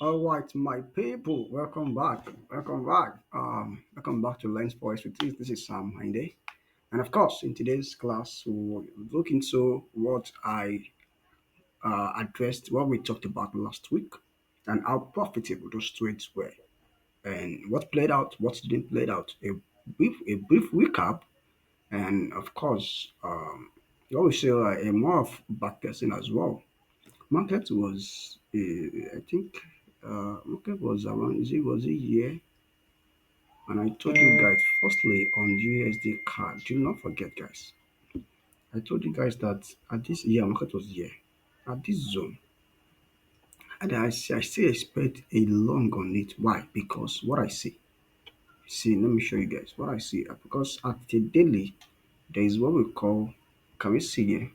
All right, my people, welcome back. Welcome back. Welcome back to Lens Voice with this. This is Sam Hinde. And of course, in today's class, we'll look into what I addressed, what we talked about last week, and how profitable those trades were, and what played out, what didn't play out. A brief recap, and of course, what we say a more of backtesting as well. Market was, I think, market was around, was a year. And I told you guys, firstly, on USD card, do not forget, guys. I told you guys that at this year, market was here, at this zone. And I still expect a long on it. Why? Because what I see, let me show you guys what I see. Because at the daily, there is what we call, can we see here?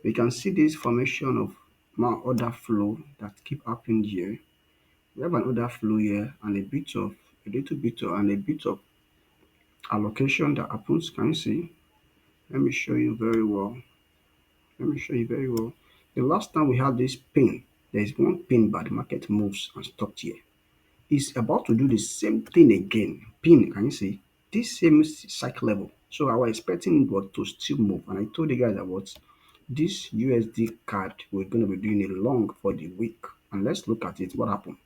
We can see this formation of my order flow that keep happening here. We have an order flow here and a little bit of and a bit of allocation that happens. Can you see? Let me show you very well. Let me show you very well. The last time we had this pin, there is one pin, but the market moves and stopped here. It's about to do the same thing again. Pin, can you see? This same cycle level. So I was expecting what to still move, and I told you guys that what this USD card we're going to be doing a long for the week. And let's look at it. What happened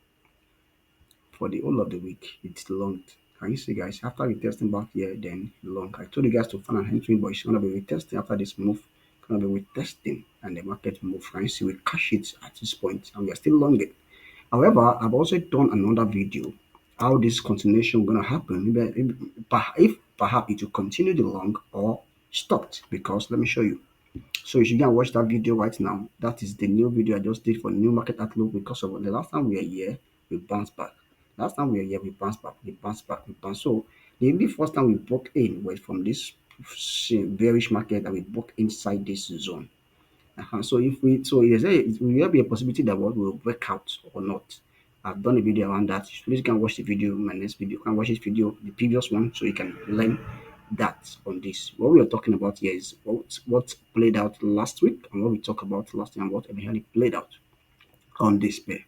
for the whole of the week? It's long. Can you see, guys? After retesting back here, then long. I told you guys to find an entry, but it's gonna be retesting after this move. Gonna be retesting, and the market move. Can you see? We cash it at this point, and we are still long it. However, I've also done another video how this continuation gonna happen. If perhaps it will continue the long or stopped, because let me show you. So you should go and watch that video right now. That is the new video I just did for new market outlook, because of the last time we were here, we bounced back. Last time we were here, we bounced back, we bounced back, we bounced. So the only first time we broke in was from this bearish market that we broke inside this zone. So if we, so there's it will be a possibility that what will break out or not. I've done a video around that. Please can watch the video, my next video. You can watch this video, the previous one, so you can learn that on this. What we are talking about here is what played out last week, and what we talked about last time, what eventually played out on this pair.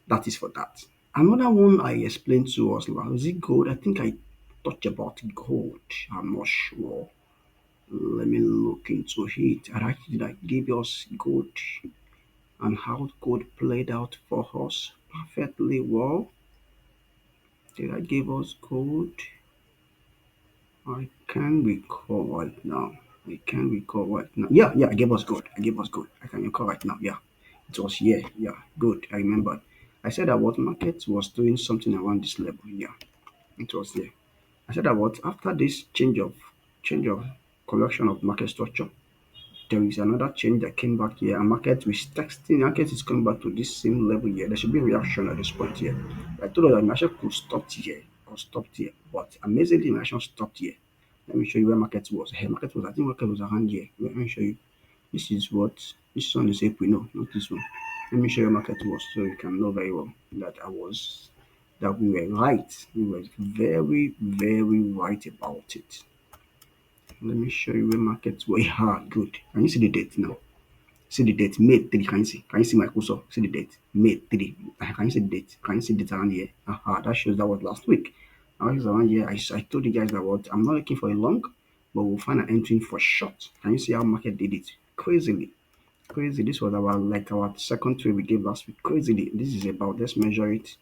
That is for that. Another one I explained to us last, was it gold? I think I talked about gold. I'm not sure. Let me look into it. And actually, did I give us gold and how gold played out for us perfectly well? Did I give us gold? I can't recall right now. I can't recall right now. Yeah, I gave us gold. I gave us gold. I can recall right now. Yeah, it was here. Yeah, good. I remember. I said that what market was doing something around this level. Yeah, it was there. I said that what after this change of correction of market structure, there is another change that came back here, and market is coming back to this same level here. There should be a reaction at this point here. I told you that market could stop here or stopped here, but amazingly market stopped here. Let me show you where market was. Hey, market was, I think market was around here. Let me show you. This one is April, no, not this one. Let me show you where market was, so you can know very well that we were right. We were very, very right about it. Let me show you where markets were. Yeah, good. Can you see the date now? See the date, May 3. Can you see? Can you see my cursor? See the date, May 3. Can you see the date? Can you see the date around here? That shows that was last week. Now it's around here. I told you guys that what I'm not looking for a long, but we'll find an entry for short. Can you see how market did it? Crazily. Crazy. This was our second trade we gave last week. Crazily. This is about, let's measure it.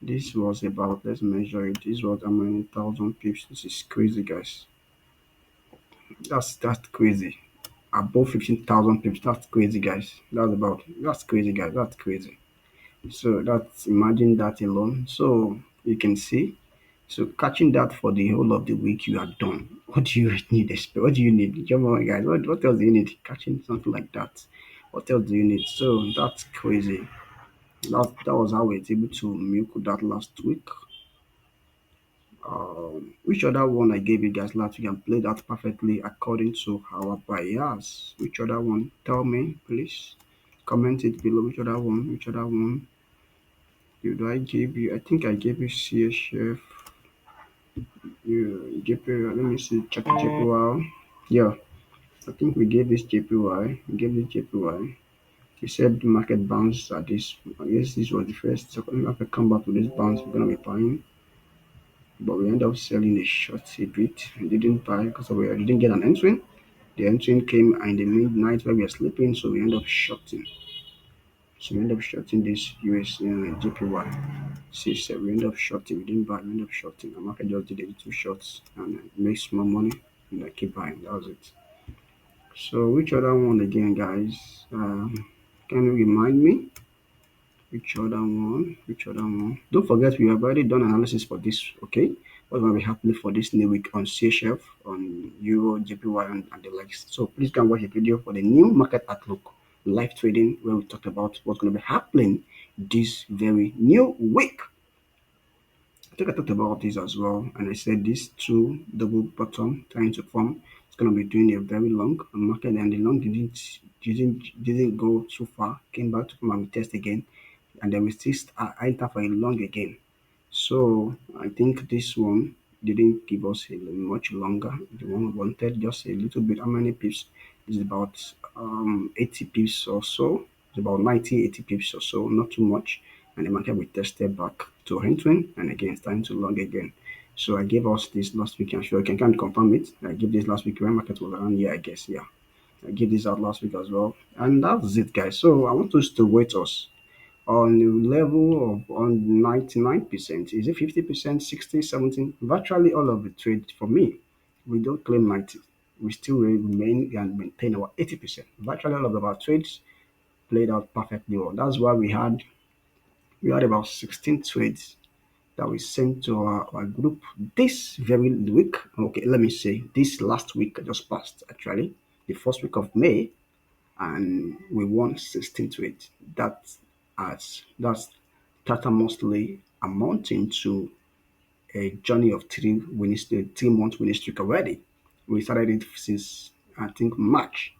This was about, let's measure it. This was 1,000 pips. This is crazy, guys. That's crazy. Above 15,000 pips. That's crazy, guys. That's crazy, guys. That's crazy. So that's, imagine that alone. So you can see. So catching that for the whole of the week, you are done. What do you need? What do you need? Come on, guys. What else do you need? Catching something like that. What else do you need? So that's crazy. That was how we were able to milk that last week. Which other one I gave you guys last week and played that perfectly according to our bias? Which other one? Tell me, please. Comment it below. Which other one? Which other one? Do I give you? I think I gave you CSF. You JPY. Let me see. Check JPY. Yeah, I think we gave this JPY. We gave this JPY. We said the market bounce at this. I guess this was the first. So if I come back to this bounce, we're gonna be buying, but we end up selling a short a bit. We didn't buy because we didn't get an entry. The entry came in the midnight where we are sleeping, so we end up shorting. So we end up shorting this US JPY. See, so we end up shorting. We didn't buy. We end up shorting. The market just did a little shorts and make small money, and I keep buying. That was it. So which other one again, guys? Can you remind me? Which other one? Which other one? Don't forget we have already done analysis for this. Okay, what's going to be happening for this new week on CHF, on Euro, JPY, and the likes. So please go and watch a video for the new market outlook, live trading, where we talked about what's going to be happening this very new week. I think I talked about this as well, and I said these two double bottom trying to form. It's going to be doing a very long market, and the long didn't go too far. Came back to come and test again, and then we still enter for a long again. So I think this one didn't give us a much longer. The one we wanted just a little bit. How many pips? It's about 80 pips or so. It's about 90, 80 pips or so, not too much. And the market we tested back to entering and again starting to long again. So I gave us this last week. I'm sure you can kind of confirm it. I gave this last week when market was around here, I guess. Yeah. I gave this out last week as well. And that's it, guys. So I want us to wait us on the level of on 99%. Is it 50%, 60, 17? Virtually all of the trade for me, we don't claim 90. We still remain and maintain our 80%. Virtually all of our trades played out perfectly well. That's why we had about 16 trades that we sent to our group this very week. Okay, let me say this last week just passed actually, the first week of May, and we won 16 to 8. That's mostly amounting to a journey of 3 month winning streak already. We started it since I think March,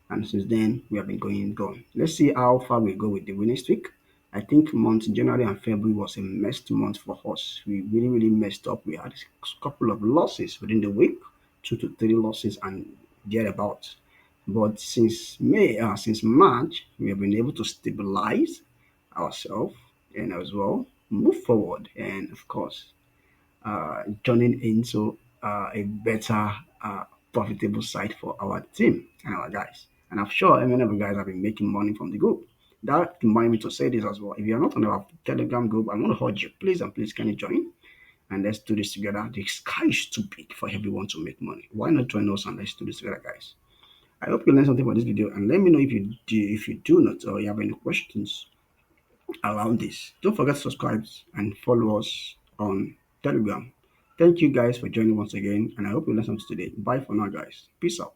and since then we have been going. Let's see how far we go with the winning streak. I think month January and February was a messed month for us. We really messed up. We had a couple of losses within the week, 2 to 3 losses and thereabouts. But since March, we have been able to stabilize ourselves and as well move forward, and of course turning into a better profitable site for our team and our guys. And I'm sure many of you guys have been making money from the group. That reminds me to say this as well. If you're not on our Telegram group, I'm going to urge you, please and please, can you join? And let's do this together. The sky is too big for everyone to make money. Why not join us and let's do this together, guys? I hope you learned something from this video, and let me know if you do not or you have any questions around this. Don't forget to subscribe and follow us on Telegram. Thank you guys for joining once again, and I hope you learned something today. Bye for now, guys. Peace out.